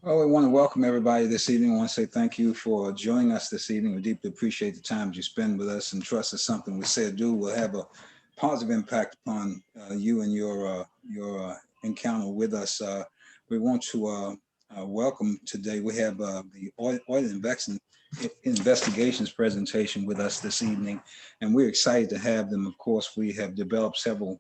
Well, we want to welcome everybody this evening. I want to say thank you for joining us this evening. We deeply appreciate the time you spend with us and trust that something we say or do will have a positive impact upon you and your encounter with us. We want to welcome today. We have the audit investigations presentation with us this evening, and we're excited to have them. Of course, we have developed several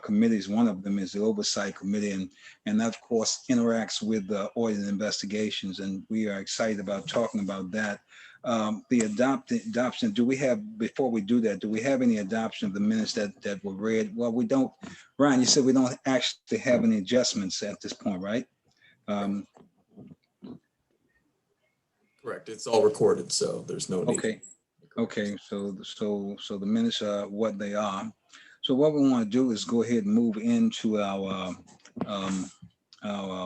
committees. One of them is the Oversight Committee, and that, of course, interacts with the audit investigations, and we are excited about talking about that. The adoption, do we have, before we do that, do we have any adoption of the minutes that were read? Well, we don't. Ryan, you said we don't actually have any adjustments at this point, right? Correct. It's all recorded, so there's no need. Okay. So the minutes are what they are. So what we want to do is go ahead and move into our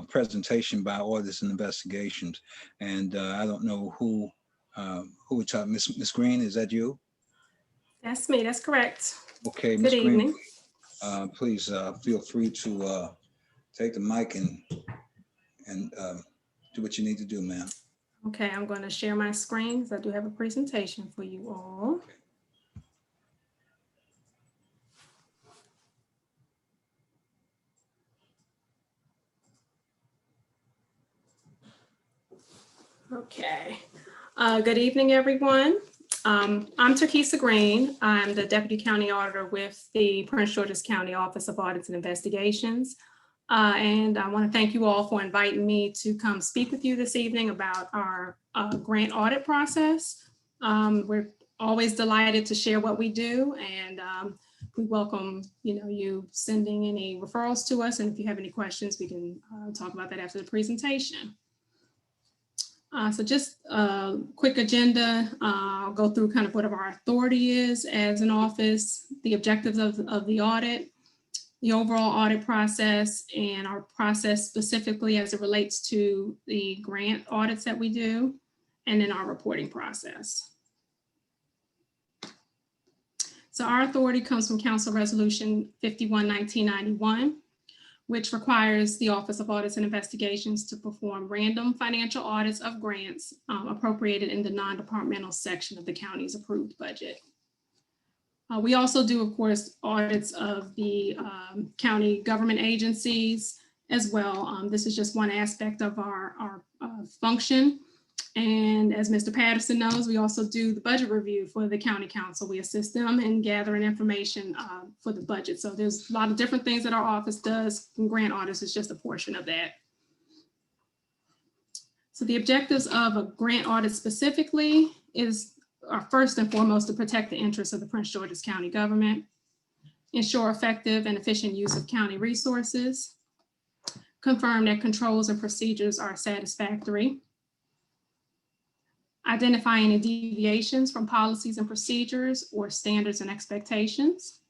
presentation by audits and investigations. And I don't know who we talk. Miss Green, is that you? That's me. That's correct. Okay, Good Miss Green. evening. Please feel free to take the mic and do what you need to do, ma'am. Okay, I'm going to share my screen because I do have a presentation for you all. Okay. Good evening, everyone. I'm Terkesa Green. I'm the Deputy County Auditor with the Prince George's County Office of Audits and Investigations. And I want to thank you all for inviting me to come speak with you this evening about our grant audit process. We're always delighted to share what we do, and we welcome you sending any referrals to us. And if you have any questions, we can talk about that after the presentation. So just a quick agenda. I'll go through kind of what our authority is as an office, the objectives of the audit, the overall audit process, and our process specifically as it relates to the grant audits that we do, and then our reporting process. So our authority comes from Council Resolution 51/1991, which requires the Office of Audits and Investigations to perform random financial audits of grants appropriated in the non-departmental section of the county's approved budget. We also do, of course, audits of the county government agencies as well. This is just one aspect of our function. And as Mr. Patterson knows, we also do the budget review for the county council. We assist them in gathering information for the budget. So there's a lot of different things that our office does, and grant audits is just a portion of that. So the objectives of a grant audit specifically are first and foremost to protect the interests of the Prince George's County government, ensure effective and efficient use of county resources, confirm that controls and procedures are satisfactory, identify any deviations from policies and procedures or standards and expectations,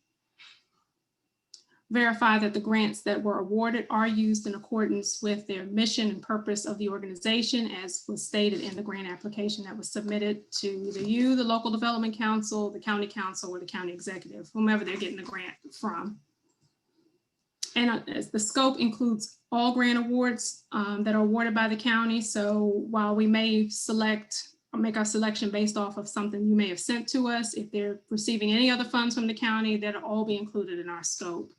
verify that the grants that were awarded are used in accordance with their mission and purpose of the organization as was stated in the grant application that was submitted to either you, the local development council, the county council, or the county executive, whomever they're getting the grant from. And the scope includes all grant awards that are awarded by the county. So while we may select or make our selection based off of something you may have sent to us, if they're receiving any other funds from the county, that'll all be included in our scope.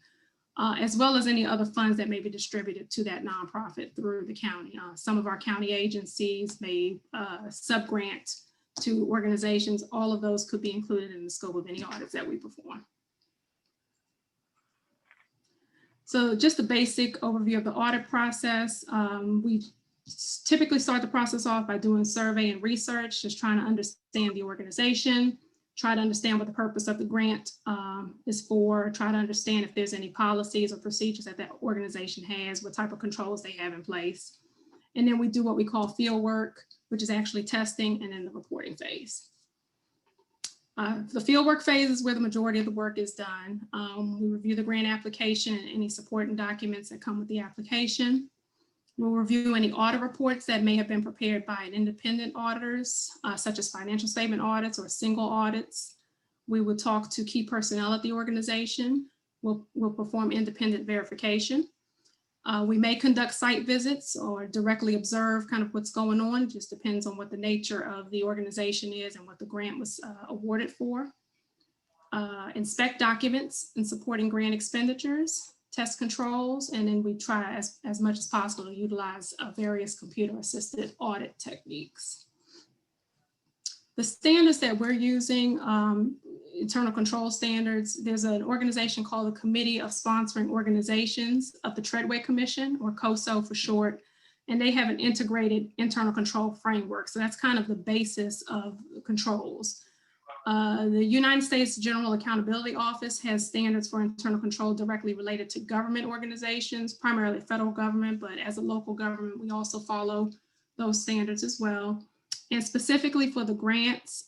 As well as any other funds that may be distributed to that nonprofit through the county. Some of our county agencies may sub-grant to organizations. All of those could be included in the scope of any audits that we perform. So just a basic overview of the audit process. We typically start the process off by doing survey and research, just trying to understand the organization, try to understand what the purpose of the grant is for, try to understand if there's any policies or procedures that organization has, what type of controls they have in place. And then we do what we call field work, which is actually testing, and then the reporting phase. The fieldwork phase is where the majority of the work is done. We review the grant application and any supporting documents that come with the application. We'll review any audit reports that may have been prepared by an independent auditors, such as financial statement audits or single audits. We will talk to key personnel at the organization. We'll perform independent verification. We may conduct site visits or directly observe kind of what's going on. It just depends on what the nature of the organization is and what the grant was awarded for. Inspect documents and supporting grant expenditures, test controls, and then we try as much as possible to utilize various computer-assisted audit techniques. The standards that we're using, internal control standards, there's an organization called the Committee of Sponsoring Organizations of the Treadway Commission, or COSO for short, and they have an integrated internal control framework. So that's kind of the basis of controls. The United States General Accountability Office has standards for internal control directly related to government organizations, primarily federal government, but as a local government, we also follow those standards as well. And specifically for the grants,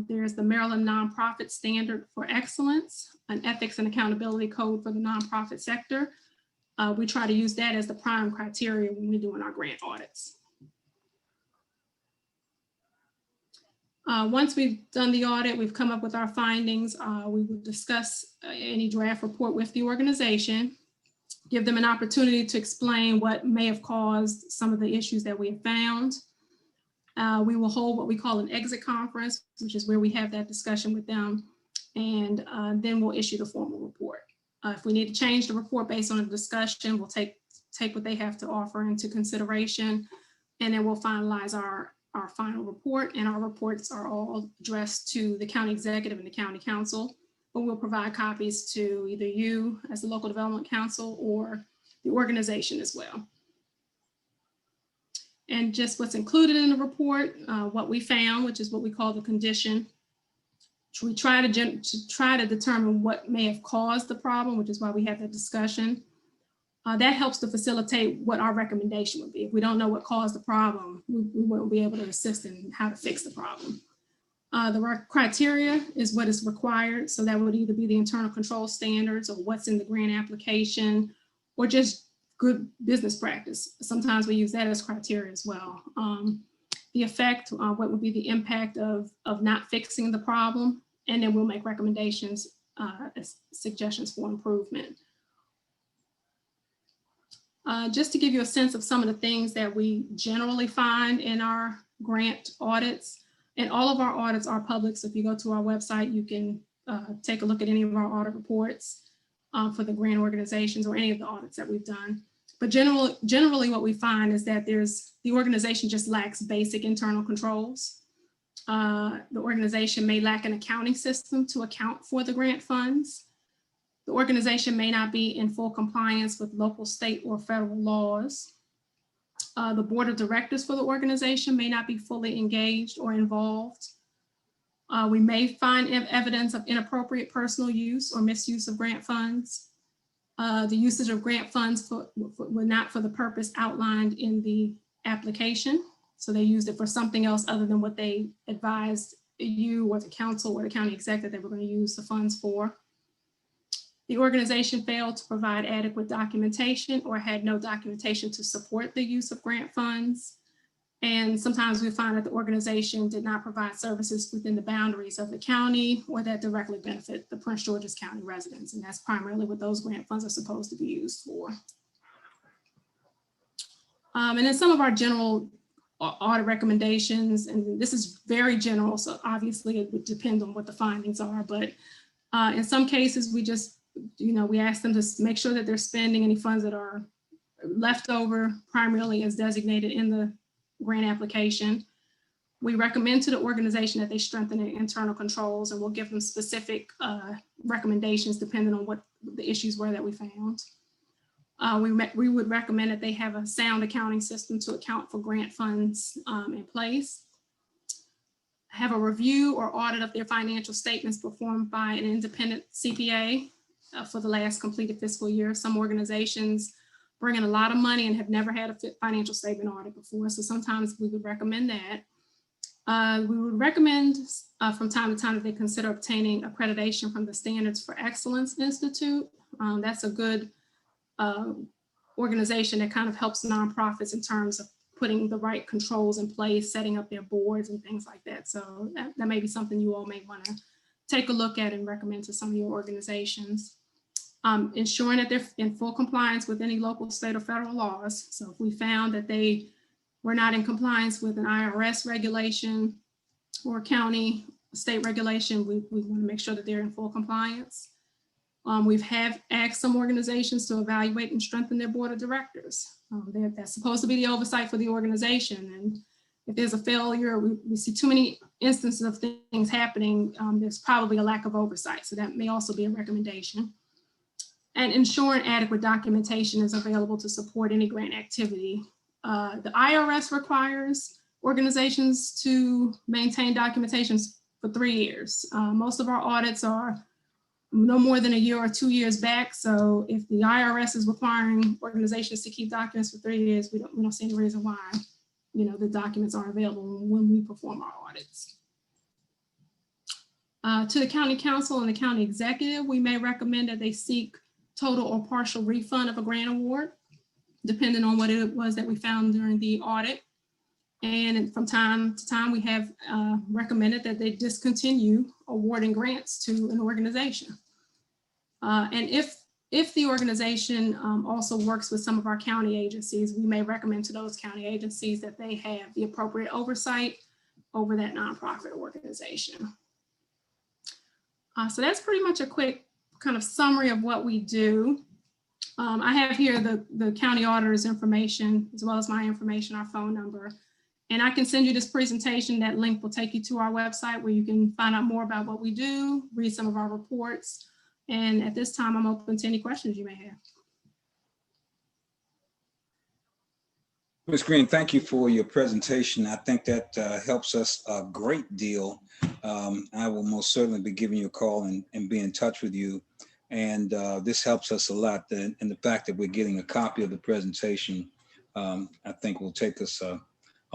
there's the Maryland Nonprofit Standard for Excellence, an ethics and accountability code for the nonprofit sector. We try to use that as the prime criteria when we're doing our grant audits. Once we've done the audit, we've come up with our findings, we will discuss any draft report with the organization, give them an opportunity to explain what may have caused some of the issues that we have found. We will hold what we call an exit conference, which is where we have that discussion with them, and then we'll issue the formal report. If we need to change the report based on the discussion, we'll take what they have to offer into consideration, and then we'll finalize our final report, and our reports are all addressed to the county executive and the county council, but we'll provide copies to either you as the local development council or the organization as well. And just what's included in the report, what we found, which is what we call the condition. We try to determine what may have caused the problem, which is why we have that discussion. That helps to facilitate what our recommendation would be. If we don't know what caused the problem, we won't be able to assist in how to fix the problem. The criteria is what is required. So that would either be the internal control standards or what's in the grant application, or just good business practice. Sometimes we use that as criteria as well. The effect, what would be the impact of not fixing the problem, and then we'll make recommendations, suggestions for improvement. Just to give you a sense of some of the things that we generally find in our grant audits, and all of our audits are public. So if you go to our website, you can take a look at any of our audit reports for the grant organizations or any of the audits that we've done. But generally what we find is that the organization just lacks basic internal controls. The organization may lack an accounting system to account for the grant funds. The organization may not be in full compliance with local, state, or federal laws. The board of directors for the organization may not be fully engaged or involved. We may find evidence of inappropriate personal use or misuse of grant funds. The usage of grant funds were not for the purpose outlined in the application. So they used it for something else other than what they advised you or the council or the county exec that they were going to use the funds for. The organization failed to provide adequate documentation or had no documentation to support the use of grant funds. And sometimes we find that the organization did not provide services within the boundaries of the county or that directly benefit the Prince George's County residents. And that's primarily what those grant funds are supposed to be used for. And then some of our general audit recommendations, and this is very general, so obviously it would depend on what the findings are, but in some cases we just, we ask them to make sure that they're spending any funds that are left over primarily as designated in the grant application. We recommend to the organization that they strengthen their internal controls, and we'll give them specific recommendations depending on what the issues were that we found. We would recommend that they have a sound accounting system to account for grant funds in place. Have a review or audit of their financial statements performed by an independent CPA for the last completed fiscal year. Some organizations bring in a lot of money and have never had a financial statement audit before, so sometimes we would recommend that. We would recommend from time to time that they consider obtaining accreditation from the Standards for Excellence Institute. That's a good organization that kind of helps nonprofits in terms of putting the right controls in place, setting up their boards and things like that. So that may be something you all may want to take a look at and recommend to some of your organizations. ensuring that they're in full compliance with any local, state, or federal laws. So if we found that they were not in compliance with an IRS regulation or county, state regulation, we want to make sure that they're in full compliance. We've asked some organizations to evaluate and strengthen their board of directors. That's supposed to be the oversight for the organization. And if there's a failure, we see too many instances of things happening, there's probably a lack of oversight. So that may also be a recommendation. And ensuring adequate documentation is available to support any grant activity. The IRS requires organizations to maintain documentations for 3 years. Most of our audits are no more than a year or 2 years back. So if the IRS is requiring organizations to keep documents for 3 years, we don't see any reason why, the documents aren't available when we perform our audits. To the county council and the county executive, we may recommend that they seek total or partial refund of a grant award, depending on what it was that we found during the audit. And from time to time, we have recommended that they discontinue awarding grants to an organization. And if the organization also works with some of our county agencies, we may recommend to those county agencies that they have the appropriate oversight over that nonprofit organization. So that's pretty much a quick kind of summary of what we do. I have here the county auditor's information, as well as my information, our phone number. And I can send you this presentation. That link will take you to our website where you can find out more about what we do, read some of our reports. And at this time, I'm open to any questions you may have. Ms. Green, thank you for your presentation. I think that helps us a great deal. I will most certainly be giving you a call and be in touch with you. And this helps us a lot. And the fact that we're getting a copy of the presentation, I think will take us a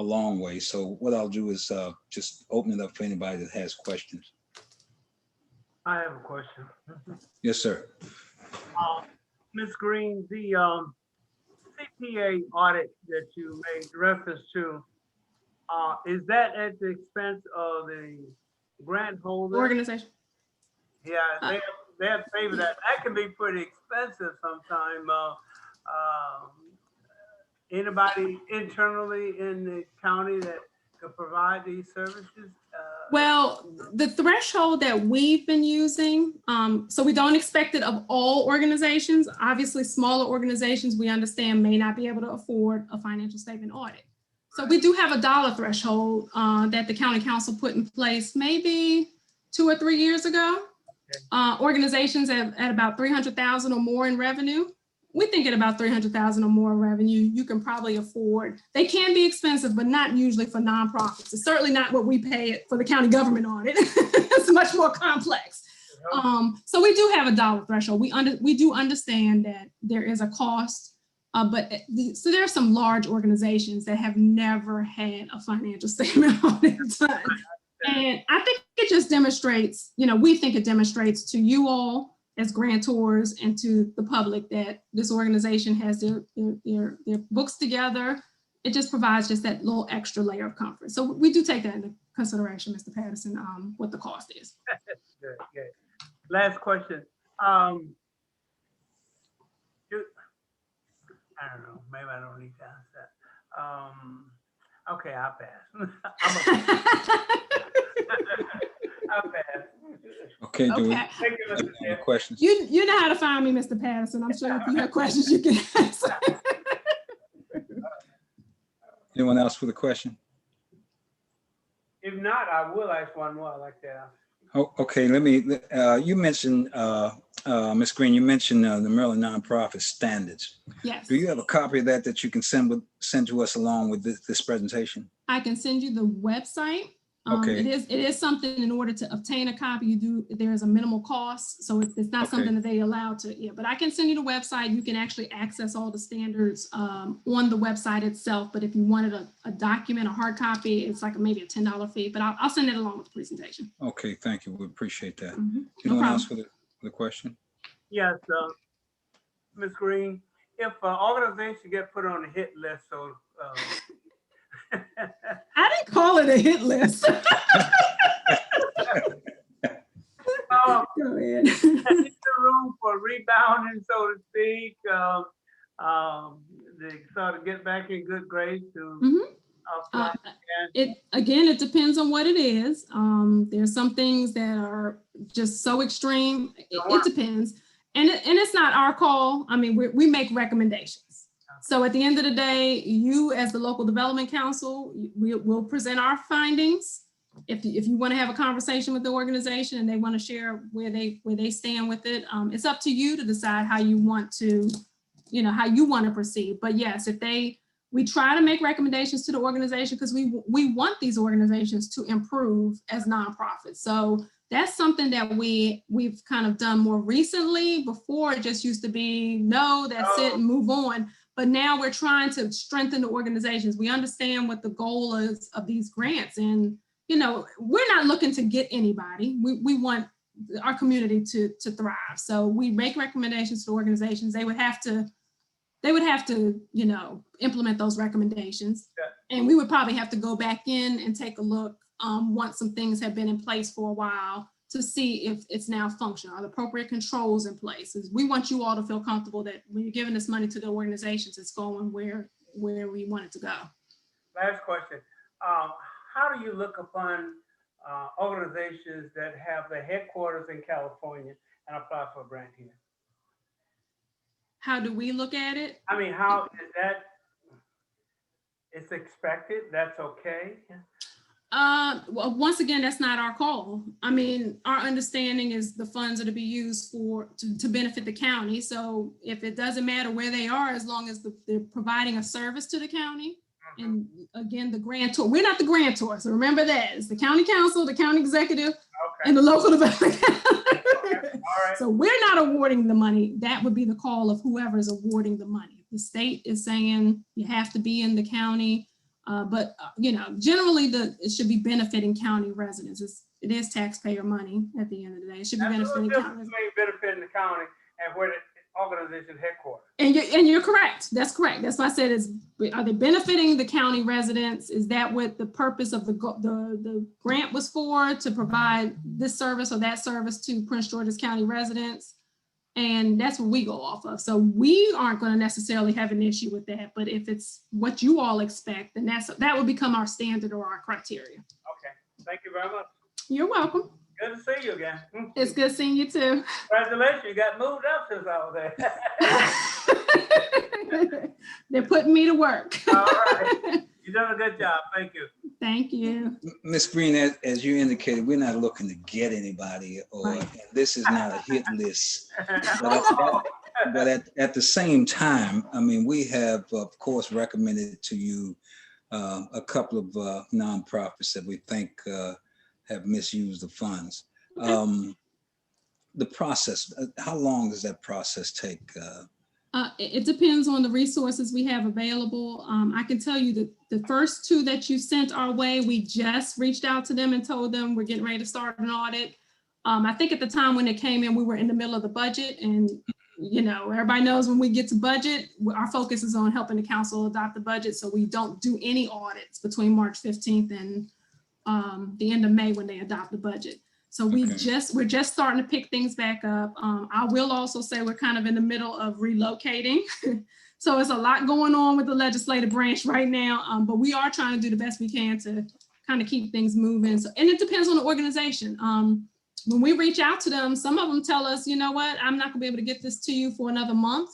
long way. So what I'll do is just open it up for anybody that has questions. I have a question. Yes, sir. Ms. Green, the CPA audit that you made reference to, is that at the expense of the grant holder? Organization. Yeah, they have to pay for that. That can be pretty expensive sometime. Anybody internally in the county that could provide these services? Well, the threshold that we've been using, so we don't expect it of all organizations. Obviously, smaller organizations, we understand, may not be able to afford a financial statement audit. So we do have a dollar threshold that the county council put in place maybe 2 or 3 years ago. Okay. Organizations at about 300,000 or more in revenue. We think at about 300,000 or more revenue, you can probably afford. They can be expensive, but not usually for nonprofits. It's certainly not what we pay for the county government audit. It's much more complex. So we do have a dollar threshold. We do understand that there is a cost, so there are some large organizations that have never had a financial statement audit done. And I think it just demonstrates, we think it demonstrates to you all as grantors and to the public that this organization has their books together. It just provides just that little extra layer of comfort. So we do take that into consideration, Mr. Patterson, what the cost is. Good, good. Last question. I don't know, maybe I don't need to ask that. Okay, I'll pass. I'll pass. Okay, do we Okay. have any questions? You know how to find me, Mr. Patterson. I'm sure if you have questions, you can ask. Anyone else with a question? If not, I will ask one more like that. Oh, okay, let me, you mentioned, Ms. Green, you mentioned the Maryland nonprofit standards. Yes. Do you have a copy of that that you can send to us along with this presentation? I can send you the website. Okay. It is something in order to obtain a copy, there is a minimal cost. So it's not something that they allow to, but I can send you the website. You can actually access all the standards on the website itself. But if you wanted a document, a hard copy, it's like maybe a $10 fee, but I'll send it along with the presentation. Okay, thank you. We appreciate that. Mm-hmm. Anyone else with a question? Yes, Ms. Green, if an organization get put on a hit list, so I didn't call it a hit list. Go ahead. is there room for rebounding, so to speak? They sort of get back in good grace to apply again? It depends on what it is. There's some things that are just so extreme. It depends. And it's not our call. I mean, we make recommendations. So at the end of the day, you as the local development council, we'll present our findings. If you want to have a conversation with the organization and they want to share where they stand with it, it's up to you to decide how you want to, how you want to proceed. But yes, we try to make recommendations to the organization because we want these organizations to improve as nonprofits. So that's something that we've kind of done more recently. Before, it just used to be, no, that's it, and move on. But now we're trying to strengthen the organizations. We understand what the goal is of these grants. And, we're not looking to get anybody. We want our community to thrive. So we make recommendations to organizations. They would have to, implement those recommendations. Yeah. And we would probably have to go back in and take a look once some things have been in place for a while to see if it's now functional, are the appropriate controls in place. We want you all to feel comfortable that when you're giving this money to the organizations, it's going where we want it to go. Last question. How do you look upon organizations that have their headquarters in California and apply for a grant here? How do we look at it? I mean, how is that? It's expected, that's okay? Well, once again, that's not our call. I mean, our understanding is the funds are to be used to benefit the county. So if it doesn't matter where they are, as long as they're providing a service to the county. And again, the grantor, we're not the grantor. So remember that it's the county council, the county executive, and the local development. All right. So we're not awarding the money. That would be the call of whoever is awarding the money. The state is saying you have to be in the county. But generally it should be benefiting county residents. It is taxpayer money at the end of the day. It should be benefiting county residents. Benefiting the county and where the organization headquarters. And you're correct. That's correct. That's why I said are they benefiting the county residents? Is that what the purpose of the grant was for, to provide this service or that service to Prince George's County residents? And that's what we go off of. So we aren't going to necessarily have an issue with that. But if it's what you all expect, then that would become our standard or our criteria. Okay. Thank you very much. You're welcome. Good to see you again. It's good seeing you too. Congratulations, you got moved up since I was there. They're putting me to work. All right. You've done a good job. Thank you. Thank you. Ms. Green, as you indicated, we're not looking to get anybody, Right. This is not a hit list. But at the same time, I mean, we have, of course, recommended to you a couple of nonprofits that we think have misused the funds. Okay. The process, how long does that process take? It depends on the resources we have available. I can tell you that the first two that you sent our way, we just reached out to them and told them we're getting ready to start an audit. I think at the time when it came in, we were in the middle of the budget, and everybody knows when we get to budget, our focus is on helping the council adopt the budget. So we don't do any audits between March 15th and the end of May when they adopt the budget. So we're just starting to pick things back up. I will also say we're kind of in the middle of relocating. So it's a lot going on with the legislative branch right now, but we are trying to do the best we can to kind of keep things moving. So, and it depends on the organization. When we reach out to them, some of them tell us, you know what, I'm not gonna be able to get this to you for another month.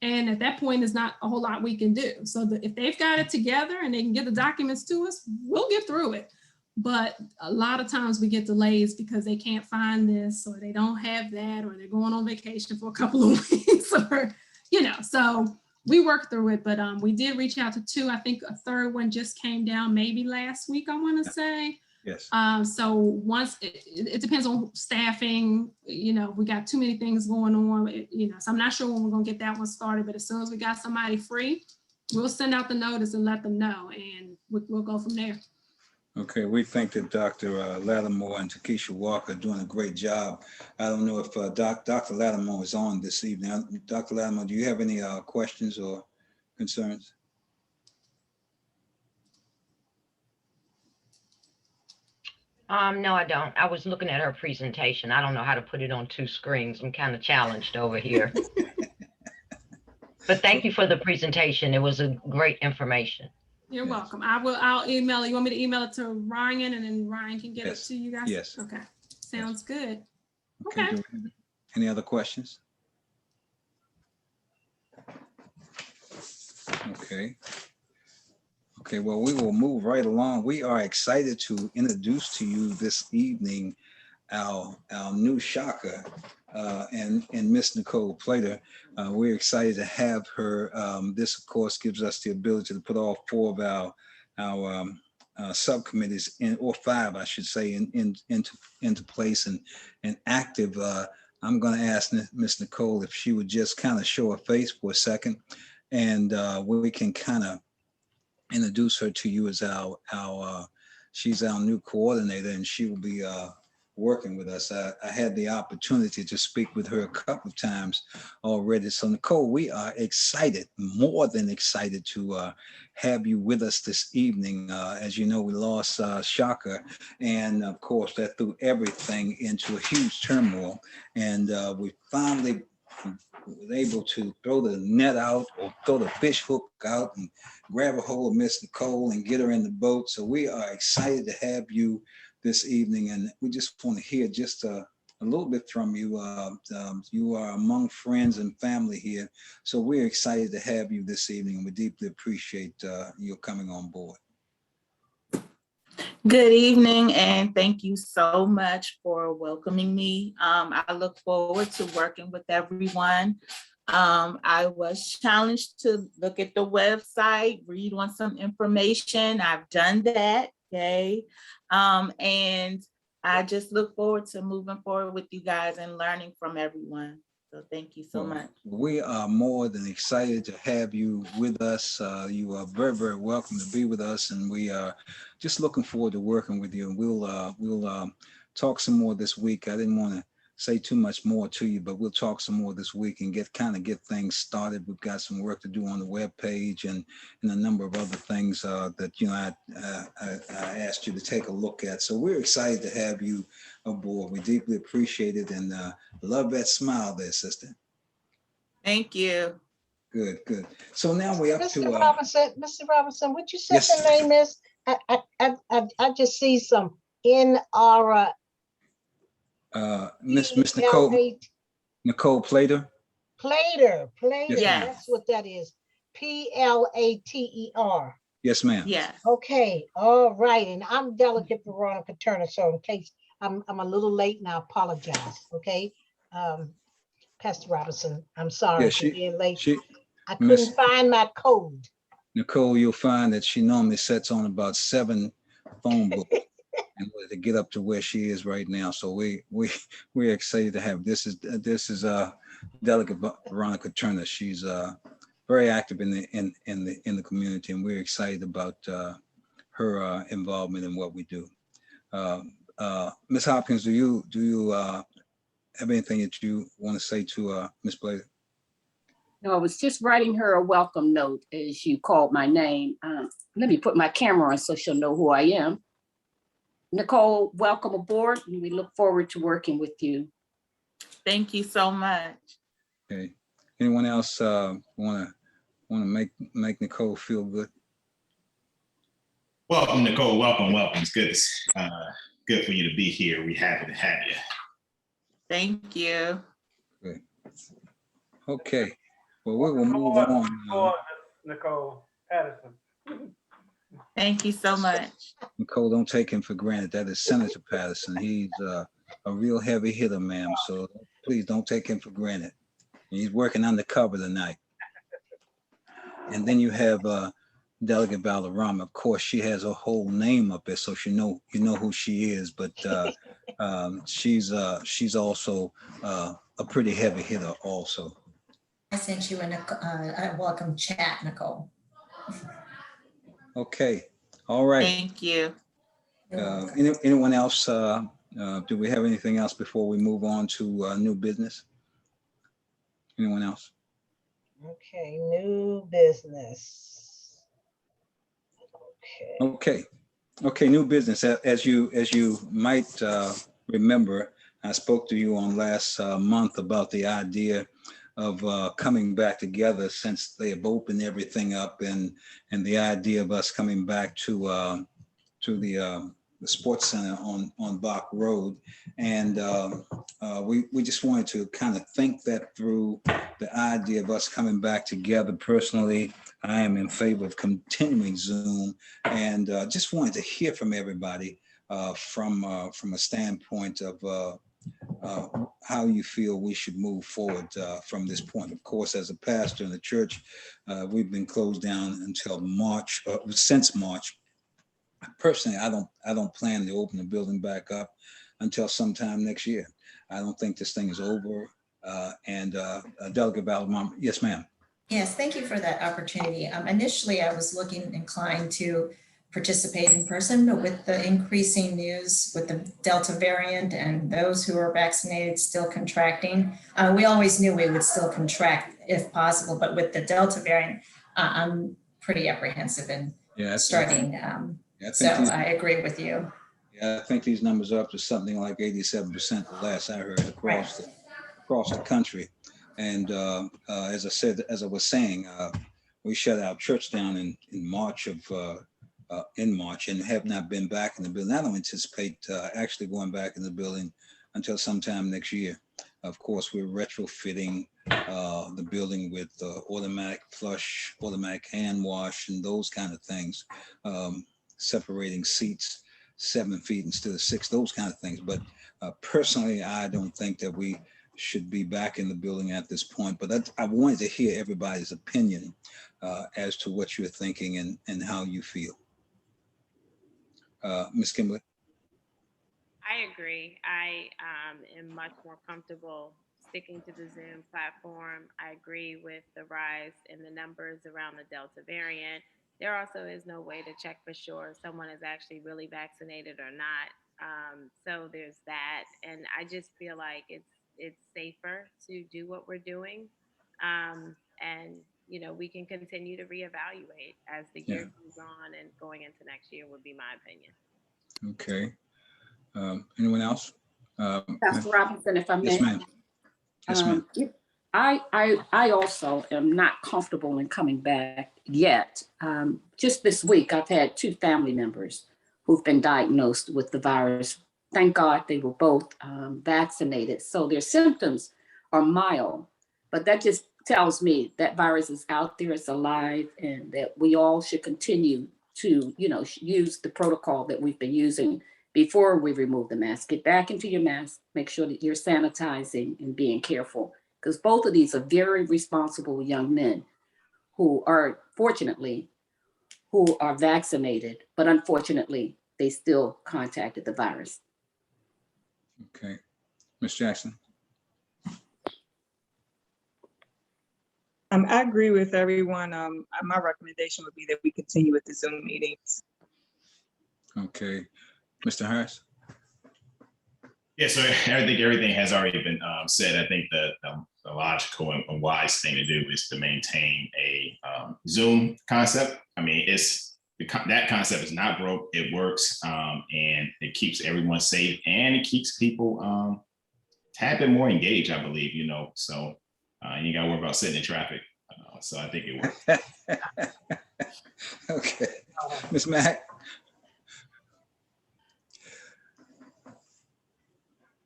And at that point, there's not a whole lot we can do. So if they've got it together and they can get the documents to us, we'll get through it. But a lot of times we get delays because they can't find this, or they don't have that, or they're going on vacation for a couple of weeks, or, so we work through it. But we did reach out to two. I think a third one just came down maybe last week, I want to say. Yes. So once it depends on staffing, we got too many things going on, so I'm not sure when we're going to get that one started, but as soon as we got somebody free, we'll send out the notice and let them know, and we'll go from there. Okay, we think that Dr. Lattimore and Takesha Walker are doing a great job. I don't know if Dr. Lattimore is on this evening. Dr. Lattimore, do you have any questions or concerns? No, I don't. I was looking at her presentation. I don't know how to put it on two screens. I'm kind of challenged over here. But thank you for the presentation. It was a great information. You're Yes. welcome. I'll email it. You want me to email it to Ryan and then Ryan can get Yes. it to you guys? Yes. Okay. Sounds good. Okay. Okay. Do we have any other questions? Okay. Okay, well, we will move right along. We are excited to introduce to you this evening our new shocker and Miss Nicole Plater. We're excited to have her. This, of course, gives us the ability to put all four of our subcommittees in, or five, I should say, into place and active. I'm going to ask Miss Nicole if she would just kind of show her face for a second, and we can kind of introduce her to you as she's our new coordinator, and she will be working with us. I had the opportunity to speak with her a couple of times already. So Nicole, we are excited, more than excited to have you with us this evening. As you know, we lost Shaka, and of course that threw everything into a huge turmoil. And we finally was able to throw the net out or throw the fish hook out and grab a hold of Miss Nicole and get her in the boat. So we are excited to have you this evening, and we just want to hear just a little bit from you. You are among friends and family here, so we're excited to have you this evening, and we deeply appreciate your coming on board. Good evening, and thank you so much for welcoming me. I look forward to working with everyone. I was challenged to look at the website, read on some information. I've done that, okay? And I just look forward to moving forward with you guys and learning from everyone. So thank you so much. We are more than excited to have you with us. You are very, very welcome to be with us, and we are just looking forward to working with you. And we'll talk some more this week. I didn't want to say too much more to you, but we'll talk some more this week and get things started. We've got some work to do on the webpage and a number of other things that I asked you to take a look at. So we're excited to have you aboard. We deeply appreciate it, and love that smile there, sister. Thank you. Good. So now we're up Mr. to Mr. Robinson, what you said Yes. the name is? I just see some NR. Miss Nicole Plater. Plater. Yes. That's what that is. Plater. Yes, ma'am. Yes. Okay, all right. And I'm Delegate Veronica Turner. So in case I'm a little late, and I apologize. Okay, Pastor Robinson, I'm sorry Yeah, for being late. I Miss- couldn't find my code. Nicole, you'll find that she normally sets on about 7 phone books in order to get up to where she is right now. So we're excited to have this is Delegate Veronica Turner. She's very active in the community, and we're excited about her involvement in what we do. Ms. Hopkins, do you have anything that you want to say to Ms. Blazer? No, I was just writing her a welcome note as you called my name. Let me put my camera on so she'll know who I am. Nicole, welcome aboard, and we look forward to working with you. Thank you so much. Okay. Anyone else want to make Nicole feel good? Welcome, Nicole. Welcome. It's good. Good for you to be here. We're happy to have you. Thank you. Good. Okay. Well, we will move on. Nicole Patterson. Thank you so much. Nicole, don't take him for granted. That is Senator Patterson. He's a real heavy hitter, ma'am. So please don't take him for granted. He's working undercover tonight. And then you have Delegate Valderrama. Of course, she has her whole name up there, so you know who she is. But she's also a pretty heavy hitter, also. I sent you a welcome chat, Nicole. Okay. All right. Thank you. Anyone else? Do we have anything else before we move on to new business? Anyone else? Okay, new business. Okay. Okay. Okay, new business. As you might remember, I spoke to you on last month about the idea of coming back together since they have opened everything up, and the idea of us coming back to the sports center on Bach Road. And we just wanted to kind of think that through, the idea of us coming back together. Personally, I am in favor of continuing Zoom, and just wanted to hear from everybody from a standpoint of how you feel we should move forward from this point. Of course, as a pastor in the church, we've been closed down until March, since March. Personally, I don't plan to open the building back up until sometime next year. I don't think this thing is over. Delegate Valderrama, yes, ma'am. Yes, thank you for that opportunity. Initially, I was inclined to participate in person, but with the increasing news with the Delta variant and those who are vaccinated still contracting, we always knew we would still contract if possible, but with the Delta variant, I'm pretty apprehensive in starting. I agree with you. Yeah, I think these numbers are up to something like 87%, the last I heard, across the country. And as I was saying, we shut our church down in March and have not been back in the building. I don't anticipate actually going back in the building until sometime next year. Of course, we're retrofitting the building with automatic flush, automatic hand wash, and those kind of things. Separating seats 7 feet instead of 6, those kind of things. But personally, I don't think that we should be back in the building at this point. But I wanted to hear everybody's opinion as to what you're thinking and how you feel. Ms. Kimberly? I agree. I am much more comfortable sticking to the Zoom platform. I agree with the rise in the numbers around the Delta variant. There also is no way to check for sure if someone is actually really vaccinated or not. So there's that. And I just feel like it's safer to do what we're doing. And, we can continue to reevaluate as the year goes on, and going into next year would be my opinion. Okay. Anyone else? Pastor Robinson, if I may. Yes, ma'am. Yes, ma'am. I also am not comfortable in coming back yet. Just this week, I've had 2 family members who've been diagnosed with the virus. Thank God they were both vaccinated. So their symptoms are mild, but that just tells me that virus is out there, it's alive, and that we all should continue to, use the protocol that we've been using before we remove the mask. Get back into your mask, make sure that you're sanitizing and being careful, because both of these are very responsible young men who are vaccinated, but unfortunately, they still contacted the virus. Okay. Ms. Jackson? I agree with everyone. My recommendation would be that we continue with the Zoom meetings. Okay. Mr. Harris? Yeah, so I think everything has already been said. I think the logical and wise thing to do is to maintain a Zoom concept. I mean, that concept is not broke. It works, and it keeps everyone safe, and it keeps people a tad bit more engaged, I believe, so you got to worry about sitting in traffic. So I think it works. Okay. Ms. Mack?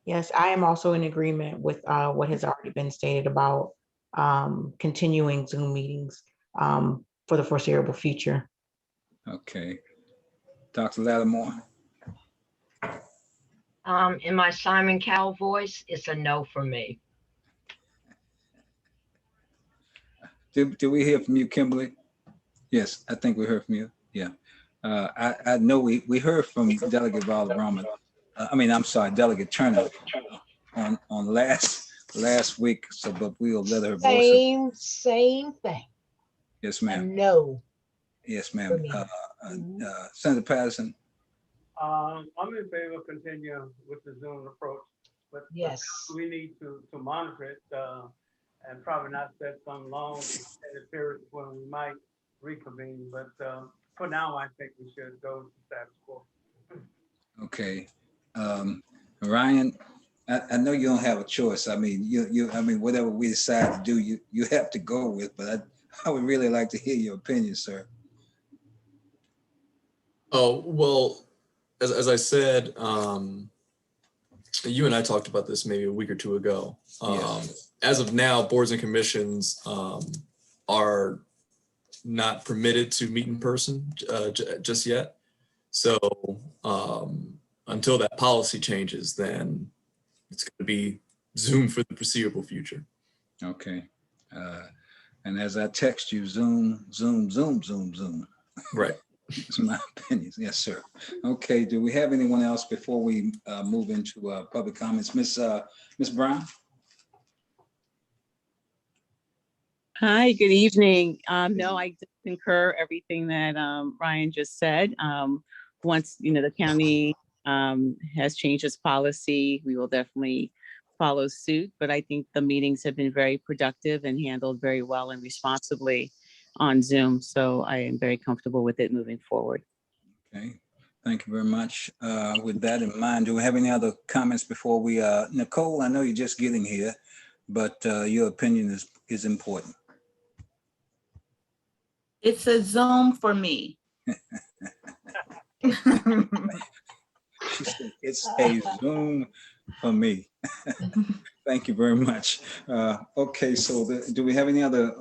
Yes, I am also in agreement with what has already been stated about continuing Zoom meetings for the foreseeable future. Okay. Dr. Lattimore? In my Simon Cowell voice, it's a no for me. Did we hear from you, Kimberly? Yes, I think we heard from you. Yeah. I know we heard from Delegate Valderrama. Delegate Turner on last week. So, but we'll let her voice it. Same thing. Yes, ma'am. No. Yes, ma'am. Senator Patterson. I'm in favor of continuing with the Zoom approach, but yes, we need to monitor it and probably not set some long extended period when we might reconvene. But for now, I think we should go to status quo. Okay. Ryan, I know you don't have a choice. I mean, I mean, whatever we decide to do, you have to go with, but I would really like to hear your opinion, sir. Oh, well, as I said, you and I talked about this maybe a week or two ago. Yes. As of now, boards and commissions are not permitted to meet in person just yet. So until that policy changes, then it's going to be Zoom for the foreseeable future. Okay. And as I text you, Zoom. Right. It's my opinion. Yes, sir. Okay. Do we have anyone else before we move into public comments? Miss Brown? Hi, good evening. No, I concur everything that Ryan just said. Once, the county has changed its policy, we will definitely follow suit. But I think the meetings have been very productive and handled very well and responsibly on Zoom. So I am very comfortable with it moving forward. Okay. Thank you very much. With that in mind, do we have any other comments before we, Nicole, I know you're just getting here, but your opinion is important. It's a Zoom for me. She said, it's a Zoom for me. Thank you very much. Okay, so do we have any other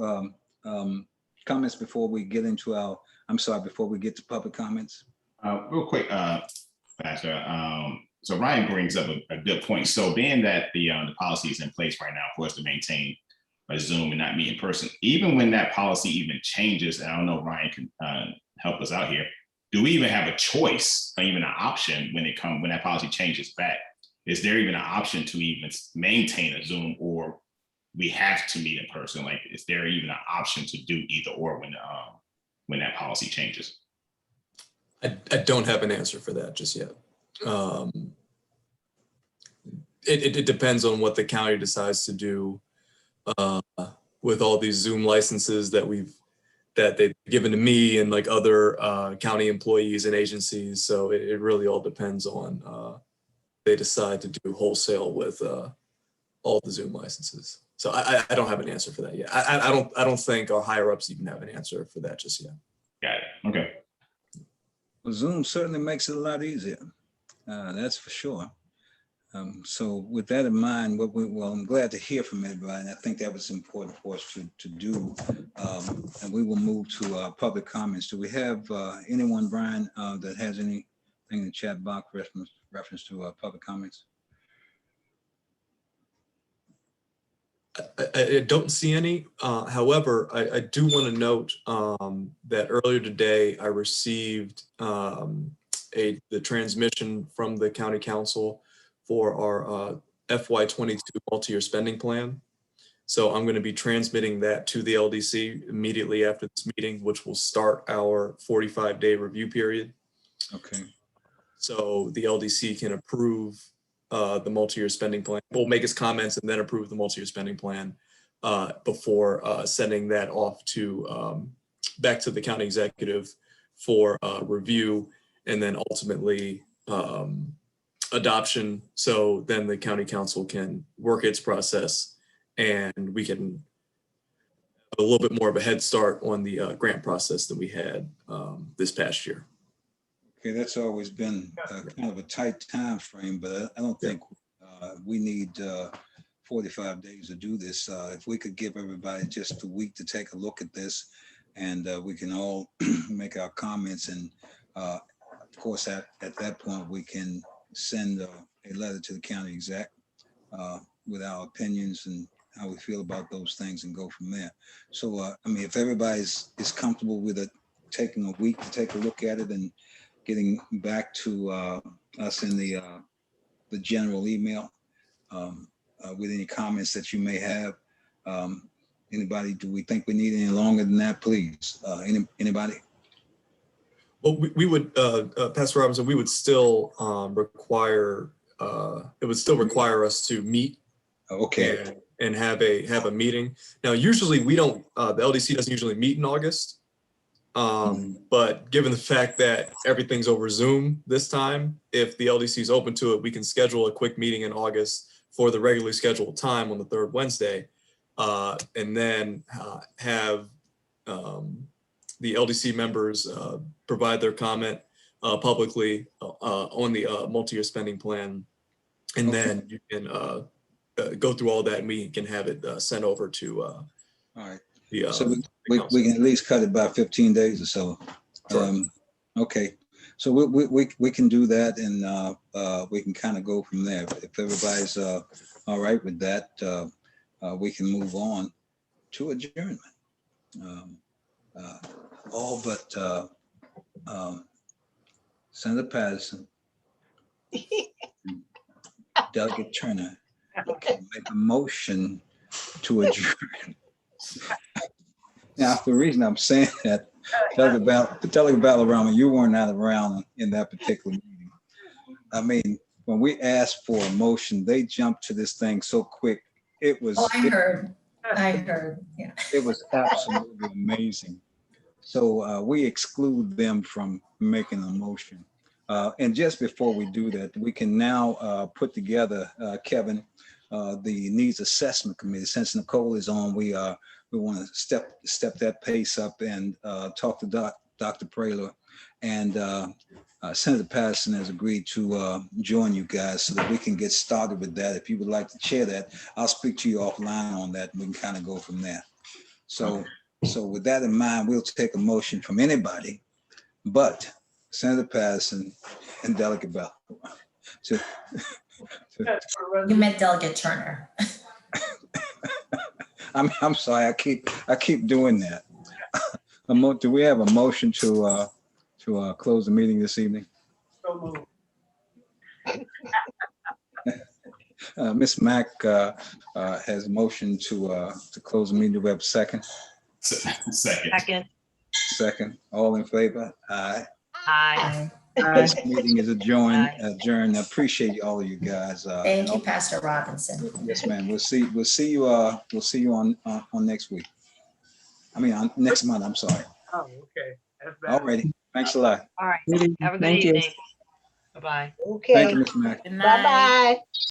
comments before we get into before we get to public comments? Real quick, Pastor. So Ryan brings up a good point. So being that the policy is in place right now for us to maintain a Zoom and not meet in person, even when that policy even changes, and I don't know if Ryan can help us out here, do we even have a choice or even an option when that policy changes back? Is there even an option to even maintain a Zoom, or we have to meet in person? Like, is there even an option to do either or when that policy changes? I don't have an answer for that just yet. It depends on what the county decides to do with all these Zoom licenses that they've given to me and like other county employees and agencies. So it really all depends on they decide to do wholesale with all the Zoom licenses. So I don't have an answer for that yet. I don't think our higher ups even have an answer for that just yet. Got it. Okay. Well, Zoom certainly makes it a lot easier. That's for sure. So with that in mind, I'm glad to hear from everybody. And I think that was important for us to do. And we will move to public comments. Do we have anyone, Brian, that has anything in the chat box reference to public comments? I don't see any. However, I do want to note that earlier today I received the transmission from the county council for our FY22 multi-year spending plan. So I'm going to be transmitting that to the LDC immediately after this meeting, which will start our 45-day review period. Okay. So the LDC can approve the multi-year spending plan. We'll make its comments and then approve the multi-year spending plan before sending that off to back to the county executive for review and then ultimately adoption. So then the county council can work its process and we can have a little bit more of a head start on the grant process than we had this past year. Okay, that's always been kind of a tight time frame, but I don't think we need 45 days to do this. If we could give everybody just a week to take a look at this, and we can all make our comments, and of course at that point we can send a letter to the county exec with our opinions and how we feel about those things, and go from there. So I mean, if everybody's comfortable with it, taking a week to take a look at it and getting back to us in the general email with any comments that you may have. Anybody, do we think we need any longer than that, please? Anybody? Well, we would, Pastor Robinson, we would still require, it would still require us to meet okay. and have a meeting. Now, usually we don't, the LDC doesn't usually meet in August. But given the fact that everything's over Zoom this time, if the LDC is open to it, we can schedule a quick meeting in August for the regularly scheduled time on the third Wednesday. And then have the LDC members provide their comment publicly on the multi-year spending plan. And then you can go through all that and we can have it sent over to All right. the So we can at least cut it by 15 days or so. Okay. So we can do that, and we can kind of go from there. If everybody's all right with that, we can move on to adjournment. All but Senator Patterson, Delegate Turner, make a motion to adjourn. Now, the reason I'm saying that, Delegate Valderrama, you were not around in that particular meeting. I mean, when we asked for a motion, they jumped to this thing so quick. It was. Oh, I heard, yeah. It was absolutely amazing. So we exclude them from making a motion. And just before we do that, we can now put together, Kevin, the needs assessment committee. Since Nicole is on, we want to step that pace up and talk to Dr. Praler. And Senator Patterson has agreed to join you guys so that we can get started with that. If you would like to chair that, I'll speak to you offline on that, and we can kind of go from there. So with that in mind, we'll take a motion from anybody but Senator Patterson and Delegate Bell. You meant Delegate Turner. I'm sorry, I keep doing that. Do we have a motion to close the meeting this evening? So moved. Ms. Mack has a motion to close the meeting. Do we have a second? Second. Second. All in favor? Aye. Aye. This meeting is adjourned. I appreciate all of you guys. Thank you, Pastor Robinson. Yes, ma'am. We'll see you on next week. I mean, on next month. I'm sorry. Oh, okay. That's All righty. Thanks a lot. All right. Have a good Thank you. evening. Bye-bye. Okay. Thank you, Ms. Mack. Good night. Bye-bye.